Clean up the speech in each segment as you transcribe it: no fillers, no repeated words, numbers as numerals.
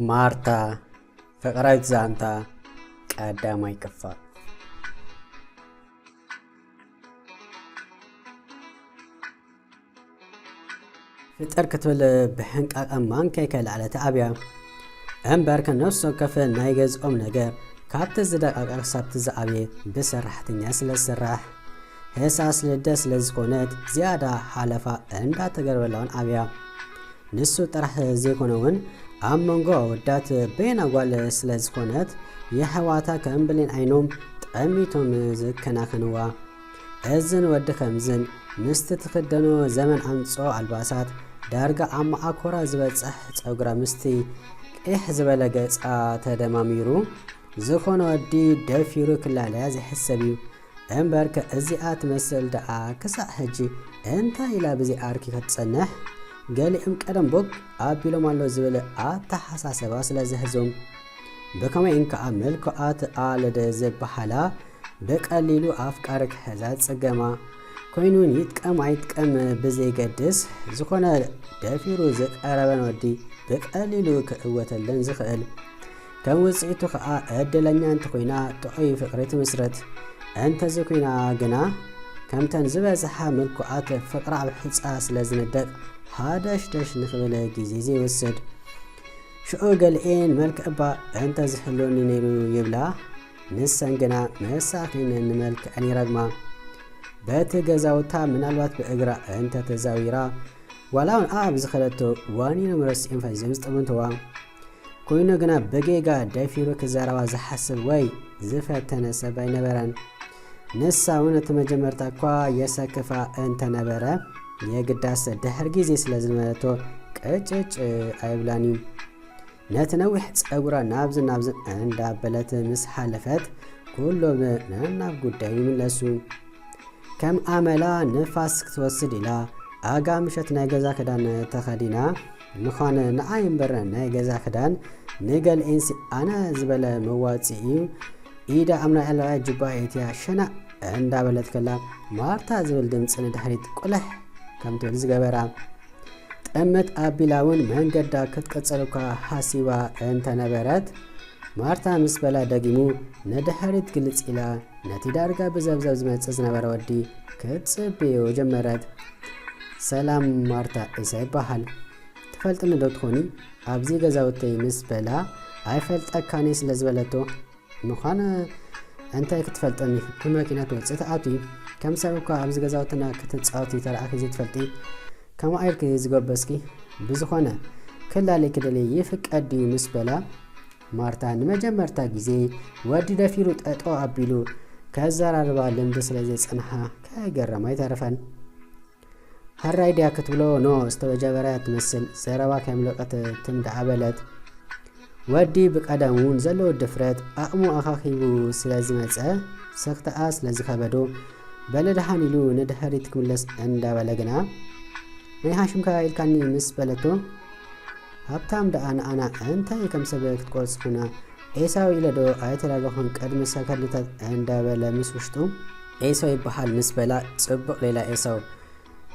ማርታ ፍቅራዊት ዛንታ ቀዳማይ ክፋል ፍጥር ክትብል ብሕንቃቃ ማንከይ ከልዓለት ኣብያ እምበር ከነፍሶ ከፍ ናይ ገዝኦም ነገር ካብቲ ዝደቃቃ ክሳብቲ ዝዓብየ ብሰራሕተኛ ስለዝስራሕ ህሳስ ልደስ ስለዝኮነት ዝያዳ ሓለፋ እንዳተገርበላውን ኣብያ ንሱ ጥራሕ ዘይኮነውን ኣብ መንጎ ወዳት በይና ጓል ስለዝኮነት የሕዋታ ከእምብሌን ዓይኖም ጠሚቶም ዝከናኸንዋ እዝን ወዲ ከምዝን ምስቲ ትኽደኖ ዘመን ኣምጾ ኣልባሳት ዳርጋ ኣብ ማዓኮራ ዝበፅሕ ፀጉራ ምስቲ ቅሕ ዝበለ ገፃ ተደማሚሩ ዝኾነ ወዲ ደፊሩ ክላለያ ዘይሕሰብ እዩ እምበር ከእዚኣ ትመስል ደኣ ክሳዕ ሕጂ እንታይ ኢላ ብዘይ ኣርኪ ክትጸንሕ ገሊኦም ቀደም ቦግ ኣቢሎም ኣሎ ዝብል ኣተሓሳሰባ ስለዝሕዞም ብከመይ እንከኣ መልክዓት ኣለደ ዝበሃላ ብቀሊሉ ኣፍቃሪ ክሕዛ ጽገማ ኮይኑን ይጥቀም ኣይጥቀም ብዘይገድስ ዝኾነ ደፊሩ ዝቀረበን ወዲ ብቀሊሉ ክእወተለን ዝኽእል ከም ውፅኢቱ ከዓ ዕድለኛ እንተኮይና ጥዑይ ፍቅሪ ትምስረት እንተዚ ኮይና ግና ከምተን ዝበዝሓ ምልኩዓት ፍቅራ ኣብ ሕፃ ስለዝነደቅ ሃደሽደሽ ንኽብል ጊዜ ዘይወስድ ሽዑ ገሊኤን መልክዕባ እንተ ዝሕሎኒ ነይሩ ይብላ ንሰን ግና መሳኺን ንመልክዐን ይረግማ በቲ ገዛውታ ምናልባት ብእግራ እንተ ተዛዊራ ዋላውን ኣብ ዝኸለቶ ዋኒኖም ረሲኦም ፈዚኦም ዝጠመንተዋ ኮይኑ ግና በጌጋ ደፊሩ ክዛረባ ዝሓስብ ወይ ዝፈተነ ሰብ ኣይነበረን ንሳ እውን እቲ መጀመርታ እኳ የሰክፋ እንተነበረ የግዳስ ድሕር ጊዜ ስለዝመለቶ ቅጭጭ ኣይብላን እዩ ነቲ ነዊሕ ፀጉራ ናብዝን እንዳበለት ምስ ሓለፈት ኩሎም ናብ ጉዳይ ይምለሱ ከም ኣመላ ንፋስ ክትወስድ ኢላ ኣጋምሸት ናይ ገዛ ክዳን ተኸዲና ንኾነ ንኣይ እምበር ናይ ገዛ ክዳን ንገልኤንሲ ኣነ ዝበለ መዋፂኡ ኢዳ ኣምና ዕለዋ ጅባ ኤትያ ሸና እንዳበለት ከላ ማርታ ዝብል ድምፂ ንድሕሪት ቁልሕ ከም ትብል ዝገበራ ጥመት ኣቢላውን መንገዳ ክትቀፀልካ ሓሲባ እንተነበረት ማርታ ምስ በላ ደጊሙ ንድሕሪት ግልፅ ኢላ ነቲ ዳርጋ ብዘብዘብ ዝመፅእ ዝነበረ ወዲ ክትፅብዮ ጀመረት ሰላም ማርታ ኢሳ ይበሃል ትፈልጥኒ ዶ ትኾኒ ኣብዚ ገዛውተይ ምስ በላ ኣይፈልጠካኒ ስለ ዝበለቶ ምዃነ እንታይ ክትፈልጠኒ ብመኪና ትወፅእ ተኣትዩ ከም ሰብ እኳ ኣብዚ ገዛውትና ክትፃወቲ ተረኣኺ ዘይትፈልጢ ከም ዓይልክ ዝገበስኪ ብዝኾነ ክላለይ ክደለይ ይፍቀድ ድዩ ምስ በላ ማርታ ንመጀመርታ ግዜ ወዲ ደፊሩ ጠጦ ኣቢሉ ከዘራርባ ልምዲ ስለዘይፀንሓ ከይገረማ ኣይተረፈን ሃራይ ድያ ክትብሎ ኖ ዝተወጀበረያ ትመስል ዘረባ ከምለቐት ትምዳዓበለት ወዲ ብቀደም እውን ዘለዎ ድፍረት ኣቕሙ ኣኻኺቡ ስለዝመፀ ሰክተኣ ስለዝኸበዶ በለድሃን ኢሉ ንድሕሪት ክምለስ እንዳበለ ግና ናይ ሃሽምካ ኢልካኒ ምስ በለቶ ሃብታም ደኣ ንኣና እንታይ ከም ሰብ ክትቆፅኹና ኤሳው ኢለዶ ኣይተላለኹን ቅድሚ ሰከልታት እንዳበለ ምስ ውሽጡ ኤሳው ይበሃል ምስ በላ ፅቡቕ ሌላ ኤሳው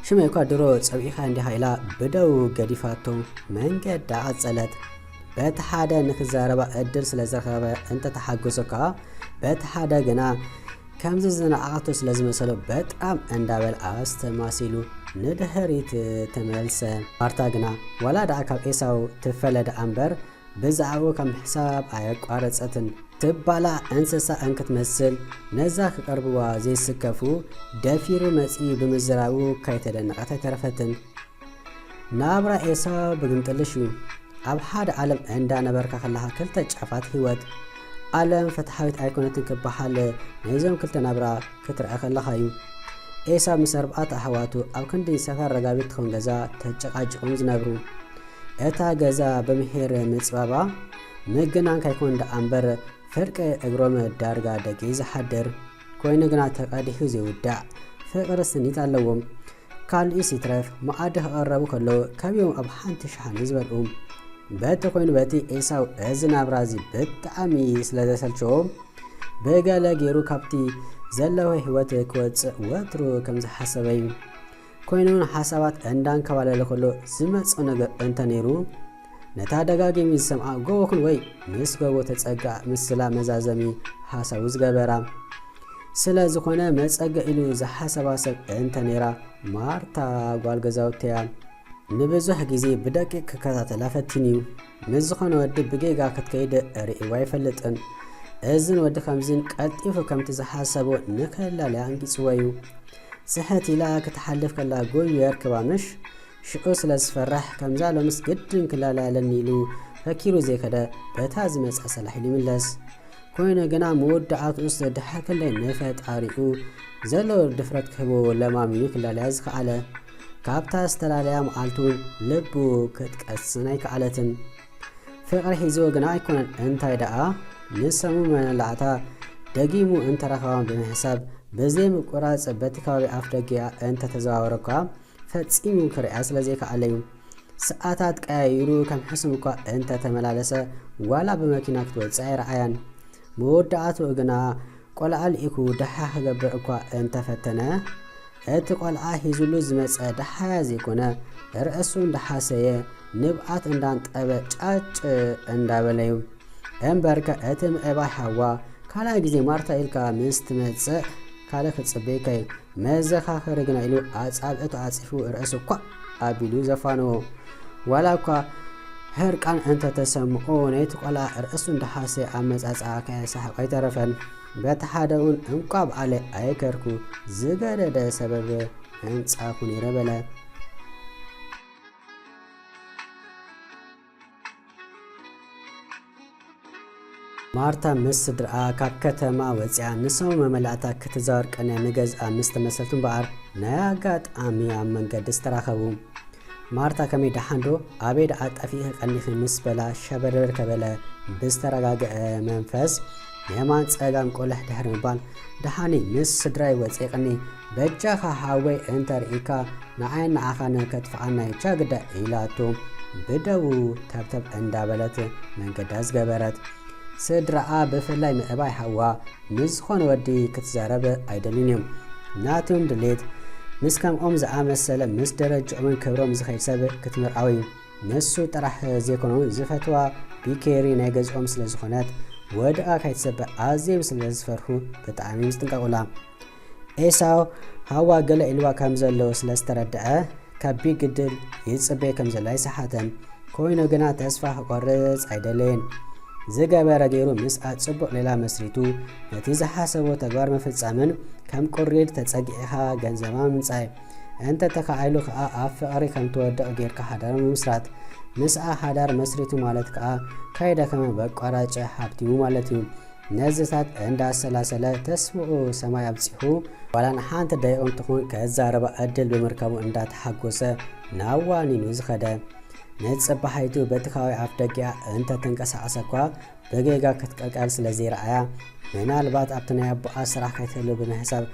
ሽመይ እኳ ድሮ ፀብኢኻ እንዲኻ ኢላ ብደው ገዲፋቶ መንገዳ ቀፀለት በቲ ሓደ ንክዛረባ ዕድል ስለዝረኸበ እንተተሓገሶ ከዓ በቲ ሓደ ግና ከምዚ ዝነዓቐቶ ስለዝመሰሎ በጣም እንዳበል ኣስተማሲሉ ንድሕሪት ተመልሰ ማርታ ግና ዋላ ደኣ ካብ ኤሳው ትፈለደ እምበር ብዛዕባኡ ከም ሕሳብ ኣየቋረፀትን ትባላ እንስሳ እንክትመስል ነዛ ክቐርብዋ ዘይስከፉ ደፊሩ መፂ ብምዝራቡ ከይተደነቐት ኣይተረፈትን ናብራ ኤሳው ብግምጥልሽ እዩ ኣብ ሓደ ዓለም እንዳነበርካ ከለኻ ክልተ ጫፋት ህይወት ዓለም ፍትሓዊት ኣይኮነትን ክበሃል ናይዞም ክልተ ናብራ ክትርአ ከለኻ እዩ ኤሳው ምስ ኣርባዕተ ኣሕዋቱ ኣብ ክንዲ ሰፈር ረጋቢት ትኸውን ገዛ ተጨቃጭቆም ዝነብሩ እታ ገዛ ብምሄር ምፅባባ ምግናን ካይኮን ዳ እምበር ፍርቂ እግሮም ዳርጋ ደቂ ዝሓድር ኮይኑ ግና ተቐዲሑ ዘይውዳዕ ፍቕሪ ስኒት ኣለዎም ካልእ ሲትረፍ መኣዲ ክቐረቡ ከሎ ከብዮም ኣብ ሓንቲ ሸሓኒ ዝበልዑ በቲ ኮይኑ በቲ ኤሳው እዚ ናብራ እዚ ብጣዕሚ ስለዘሰልቸዎ ብገለ ገይሩ ካብቲ ዘለዎ ህይወት ክወፅእ ወትሩ ከም ዝሓሰበ እዩ ኮይኑን ሓሳባት እንዳንከባለለ ከሎ ዝመፅእ ነገር እንተ ነይሩ ነታ ደጋጊሙ ዝሰምዓ ጎቦኩን ወይ ምስ ጎቦ ተጸጋዕ ምስላ መዛዘሚ ሓሳቡ ዝገበራ ስለ ዝኾነ መጸገ ኢሉ ዝሓሰባ ሰብ እንተ ነራ ማርታ ጓል ገዛውተያ ንብዙሕ ግዜ ብደቂቅ ክከታተላ ፈቲንዩ ምስ ዝኾነ ወዲ ብጌጋ ክትከይድ ርእይዋ ኣይፈልጥን እዝን ወዲ ከምዝን ቀልጢፉ ከምቲ ዝሓሰቦ ንከላለያ አንጊፅዎ እዩ ስሕት ኢላ ክትሓልፍ ከላ ጎዩ የርክባ ምሽ ሽዑ ስለ ዝፈራሕ ከምዛ ሎምስ ግድን ክላለያለኒ ኢሉ ፈኪሩ ዘይከደ በታ ዝመፃ ሰላሕ ኢሉ ይምለስ ኮይኑ ግና መወዳእቱ ውስጥ ድሕር ክንደይ ንፈጣሪኡ ዘለዎ ድፍረት ክህቦ ለማሚኑ ክላለያ ዝከኣለ ካብታ ዝተላለያ መዓልቱን ልቡ ክትቀስን ኣይከኣለትን ፍቅሪ ሒዝዎ ግና ኣይኮነን እንታይ ደኣ ንሰሙ መላዕታ ደጊሙ እንተረኸባን ብምሕሳብ በዘይ ምቁራፅ በቲ ከባቢ ኣፍ ደጊያ እንተ ተዘዋወረኳ ፈፂሙ ክርያ ስለ ዘይከኣለ እዩ ሰዓታት ቀያይሩ ከም ሕስም እኳ እንተ ተመላለሰ ዋላ ብመኪና ክትወፅእ ኣይረኣያን መወዳእቱ ግና ቆልዓ ልኢኩ ደሓ ክገብር እኳ እንተፈተነ እቲ ቆልዓ ሒዙሉ ዝመፀ ደሓያ ዘይኮነ ርእሱ እንዳሓሰየ ንብዓት እንዳንጠበ ጫጭ እንዳበለዩ እምበርከ እቲ ምዕባይ ሓዋ ካልኣይ ግዜ ማርታ ኢልካ ምስ ትመፅእ ካለ ክትፅበይከይ መዘኻኸሪ ግና ኢሉ ኣጻብዕቱ ዓፂፉ ርእሱ እኳ ኣቢሉ ዘፋንዎ ዋላ እኳ ህርቃን እንተ ተሰምዖ ነቲ ቆልዓ ርእሱ እንዳሓሰየ ኣብ መጻጽዓ ከየሳሕቆ ኣይተረፈን በቲ ሓደ እውን እንኳ በዓለ ኣይከርኩ ዝገደደ ሰበብ እንጻኹን ይረበለ ማርታ ምስ ስድራ ካብ ከተማ ወፂያ ንሰሙ መመላእታ ክትዛወር ቀነ ንገዝኣ ምስ ተመሰልቱን በዓር ናይ ኣጋጣሚ ኣብ መንገዲ ዝተራኸቡ ማርታ ከመይ ደሓንዶ ኣበይ ደኣ ጠፊእ ቀኒፍ ምስ በላ ሸበርበር ከበለ ብዝተረጋግዐ መንፈስ የማን ፀጋም ቆልሕ ድሕሪ ምባል ደሓኒ ምስ ስድራይ ወፂእ ቀኒ በጃኻ ሓወይ እንተርኢካ ንዓይን ንዓኻነ ከጥፍዓና ይቻ ግዳ ኢላቶ ብደቡ ተብተብ እንዳበለት መንገዳ ዝገበረት ስድራኣ ብፍላይ ምዕባይ ሓዋ ንዝኾነ ወዲ ክትዛረብ ኣይደልን እዮም ናቶም ድሌት ምስ ከምኦም ዝኣመሰለ ምስ ደረጅኦምን ክብሮም ዝኸይድ ሰብ ክትምርዓው እዩ ንሱ ጥራሕ ዘይኮኑ ዝፈትዋ ቢኬሪ ናይ ገዝኦም ስለ ዝኾነት ወድኣ ካይትሰብእ ኣዝዮም ስለ ዝፈርሑ ብጣዕሚ ዝጥንቀቑላ ኤሳው ሃዋ ገለ ኢልዋ ከም ዘለዎ ስለ ዝተረድዐ ካብ ቢግድል ይፅበይ ከም ዘሎ ኣይሰሓተን ኮይኑ ግና ተስፋ ክቆርፅ ኣይደለየን ዝገበረ ገይሩ ምስ ጽቡቕ ሌላ መስሪቱ ነቲ ዝሓሰቦ ተግባር መፍጻምን ከም ቁሪድ ተጸጊዕኻ ገንዘባ ምንጻይ እንተ ተኻኢሉ ከዓ ኣብ ፍቕሪ ከም ትወድቕ ጌርካ ሓዳር ምስራት ምስኣ ሓዳር መስሪቱ ማለት ከዓ ካይደከመ በቋራጭ ሓብቲሙ ማለት እዩ ነዝታት እንዳሰላሰለ ተስምዑ ሰማይ ኣብፂሑ ዋላ ንሓንቲ ደቂቕ እንትኹን ከዛረባ ዕድል ብምርካቡ እንዳተሓጎሰ ናዋኒኑ ዝኸደ ነጽባሓይቱ በቲ ከባቢ ኣፍ ደጊኣ እንተ ተንቀሳቐሰ እኳ በጌጋ ክትቀልቀል ስለ ዘይረኣያ ምናልባት ኣብቲ ናይ ኣቦኣ ስራሕ ካይትህሉ ብምሕሳብ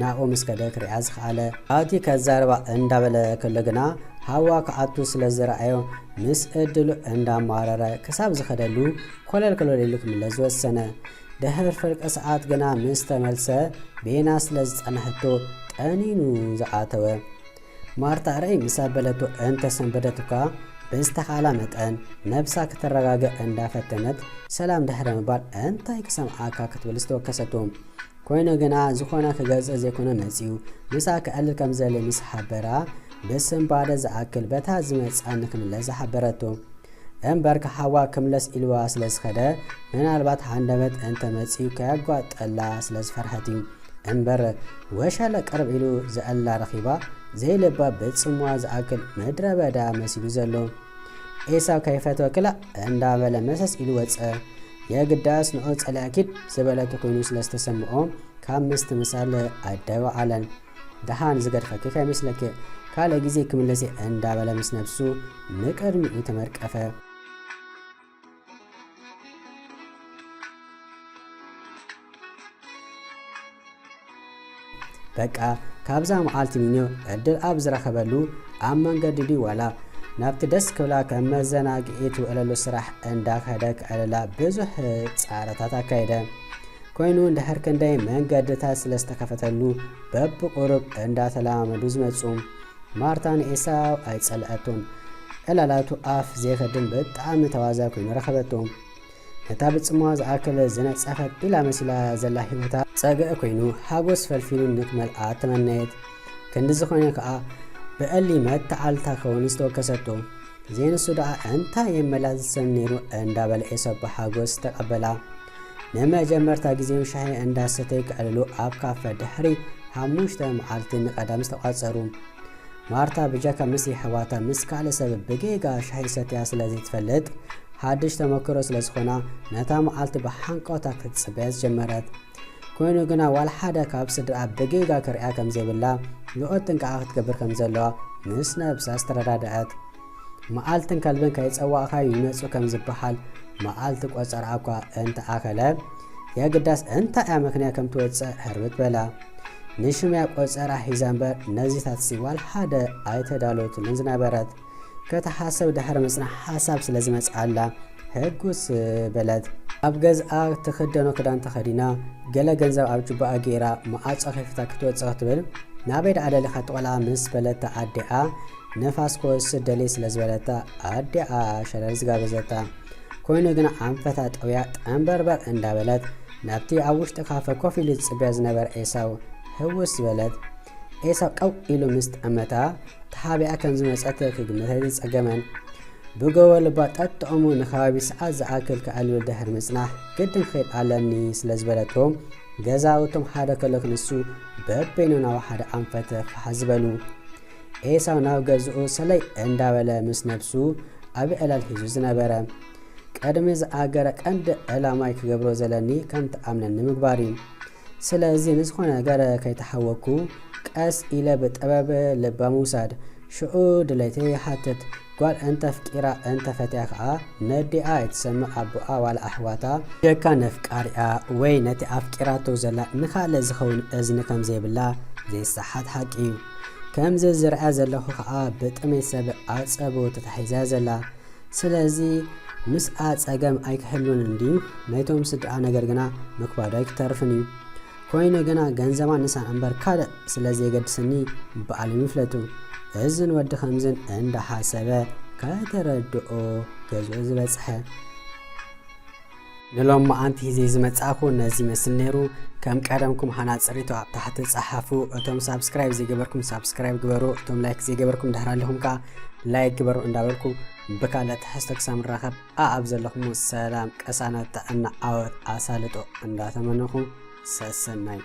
ናብኡ ምስ ከደ ክሪኣ ዝኸኣለ ኣብቲ ከዛረባ እንዳበለ ከሎ ግና ሃዋ ክኣቱ ስለ ዝረኣዮ ምስ ዕድሉ እንዳማረረ ክሳብ ዝኸደሉ ኮለል ኮለል ኢሉ ክምለስ ዝወሰነ ድሕር ፍርቂ ሰዓት ግና ምስ ተመልሰ ቤና ስለ ዝጸንሐቶ ጠኒኑ ዝኣተወ ማርታ ርአይ ምስ ኣበለቶ እንተ ሰንበደት እኳ ብዝተኻላ መጠን ነብሳ ክትረጋግዕ እንዳፈተነት ሰላም ድሕረ ምባል እንታይ ክሰምዓካ ክትብል ዝተወከሰቶ ኮይኑ ግና ዝኾነ ክገዝእ ዘይኮነ መፂኡ ምሳ ክዕልል ከም ዘለ ምስ ሓበራ ብስምባደ ዝኣክል በታ ዝመፃ ንክምለስ ዝሓበረቶ እምበር ሓዋ ክምለስ ኢልዋ ስለ ዝኸደ ምናልባት ሓንደበት እንተ መፂኡ ከያጓጠላ ስለ ዝፈርሐት እዩ እምበር ወሸለ ቅርብ ኢሉ ዘአላ ረኺባ ዘይልባ ብፅምዋ ዝኣክል ምድረ በዳ መሲሉ ዘሎ ኤሳው ከይፈትወ ክላ እንዳበለ መሰስ ኢሉ ወፀ የግዳስ ንዑ ጸሊእ ኣኪድ ዝበለቱ ኮይኑ ስለ ዝተሰምዖ ካብ ምስቲ ምሳል ኣዳዩ ዓለን ደሓን ዝገድፈኪ ከይመስለኪ ካልእ ግዜ ክምለሲ እንዳበለ ምስ ነብሱ ንቅድሚኡ ተመርቀፈ በቃ ካብዛ መዓልቲ ሚንዮ ዕድል ኣብ ዝረኸበሉ ኣብ መንገዲ ዲ ዋላ ናብቲ ደስ ክብላ ከም መዘናግዒት ውዕለሉ ስራሕ እንዳከደ ክዕልላ ብዙሕ ፃዕረታት ኣካይደ ኮይኑ እንድሕር ክንደይ መንገድታት ስለ ዝተከፈተሉ በብቁሩብ እንዳተለማመዱ ዝመፁ ማርታ ንኤሳው ኣይፀልአቱን ዕላላቱ ኣፍ ዘይከድን ብጣዕሚ ተዋዛ ኮይኑ ረኸበቶም ነታ ብጽምዋ ዝኣክለ ዝነጸፈት ኢላ መሲላ ዘላ ሂወታ ጸግአ ኮይኑ ሓጎስ ፈልፊሉ ንክመልኣ ተመነየት ክንዲ ዝኾነ ከዓ ብዕሊ መተዓልታ ከውን ዝተወከሰቶ ዜንሱ ደኣ እንታይ የመላልሰን ነይሩ እንዳበለ ኤሳው ብሓጎስ ተቐበላ ንመጀመርታ ጊዜውን ሻሂ እንዳሰተይ ክዕልሉ ኣብ ካፈ ድሕሪ 5 መዓልቲ ንቐዳም ዝተቋጸሩ ማርታ ብጃካ ምስ ሕዋታ ምስ ካልእ ሰብ ብጌጋ ሻሂ ሰትያ ስለዘይትፈልጥ ሓድሽ ተመክሮ ስለዝኾና ነታ መዓልቲ ብሓንቆታ ክትጽበያ ጀመረት ኮይኑ ግና ዋላ ሓደ ካብ ስድራ ብጌጋ ክሪኣ ከም ዘይብላ ልኦት ጥንቃቐ ክትገብር ከም ዘለዋ ምስ ነብሳ ዝተረዳድአት መዓልትን ከልብን ከይጸዋቕካ ይመፁ ከም ዝበሃል መዓልቲ ቆፀር እኳ እንተኣከለ የግዳስ እንታይ እያ ምክንያት ከም ትወፅእ ሕርብት በላ ንሽምያ ቆፀራ ሒዛ እምበር ነዚታት ሲዋል ሓደ ኣይተዳሎትልን ዝነበረት ከተሓሰብ ድሕሪ ምጽናሕ ሓሳብ ስለዝመጽኣላ ሕጉስ በለት ኣብ ገዝኣ ትኽደኖ ክዳን ተኸዲና ገለ ገንዘብ ኣብ ጅባኣ ገይራ መዓፆ ከፊታ ክትወፅእ ክትብል ናበይ ደኣ ደሊኻ ትቆልዓ ምስ በለታ ኣዲኣ ነፋስ ክወስድ ደልየ ስለዝበለታ ኣዲኣ ሸለል ዝጋበዘታ ኮይኑ ግና ኣንፈታ ጠውያ ጠንበርበር እንዳበለት ናብቲ ኣብ ውሽጢ ካፈ ኮፍ ኢሉ ዝጽበያ ዝነበረ ኤሳው ህውስ ዝበለት ኤሳው ቀው ኢሉ ምስ ጠመታ ተሓቢኣ ከም ዝመፀት ክግምተት ይጸገመን ብገወ ልባ ጠጥኦሙ ንኸባቢ ሰዓት ዝኣክል ክኣልብል ድሕሪ ምጽናሕ ግድን ክኸይድ ኣለኒ ስለዝበለቶም ገዛውቶም ሓደ ከለክ ንሱ በበይኑ ናብ ሓደ ኣንፈተ ፋሕ ዝበሉ ኤሳው ናብ ገዝኡ ሰለይ እንዳበለ ምስ ነብሱ ኣብ ዕላል ሒዙ ዝነበረ ቀድሚ ዝኣገረ ቀንዲ ዕላማይ ክገብሮ ዘለኒ ከም ተኣምነኒ ምግባር እዩ ስለዚ ንዝኾነ ነገር ከይተሓወኩ ቀስ ኢለ ብጥበብ ልባ ምውሳድ ሽዑ ድለይተይ ይሓትት ጓል እንተ ፍቂራ እንተ ፈትያ ከዓ ነዲኣ የተሰምዕ ኣቦኣ ዋላ ኣሕዋታ ጀካ ነፍቃሪኣ ወይ ነቲ ኣፍቂራቶ ዘላ ንካልእ ዝኸውን እዝኒ ከም ዘይብላ ዘይሰሓት ሓቂ እዩ ከምዚ ዝርአ ዘለኹ ከዓ ብጥመይ ሰብ ኣፀቦ ተታሒዛ ዘላ ስለዚ ምስኣ ጸገም ኣይክሕሉን እንድዩ ናይቶም ስድራ ነገር ግና ምክባዱ ኣይክተርፍን እዩ ኮይኑ ግና ገንዘባ ንሳን እምበር ካልእ ስለዘይገድሰኒ በዓል ይፍለጡ እዝን ወዲ ከምዝን እንዳሓሰበ ከተረድኦ ገዝኡ ዝበጽሐ ንሎም መዓንቲ ሂዜ ዝመጻኹ ነዚ መስል ነይሩ ከም ቀደምኩም ሓናጽሪቶ ኣብ ታሕቲ ጻሓፉ እቶም ሳብስክራይብ ዘይገበርኩም ሳብስክራይብ ግበሩ እቶም ላይክ ዘይገበርኩም ድሕር ኣለኹም ከዓ ላይክ ግበሩ እንዳበልኩ ብካልእ ትሕዝቶ ክሳብ ንራኸብ ኣብ ዘለኹም ሰላም ቀሳነት ጥዕና ዓወት ኣሳልጦ እንዳተመነኹ ሰሰናይ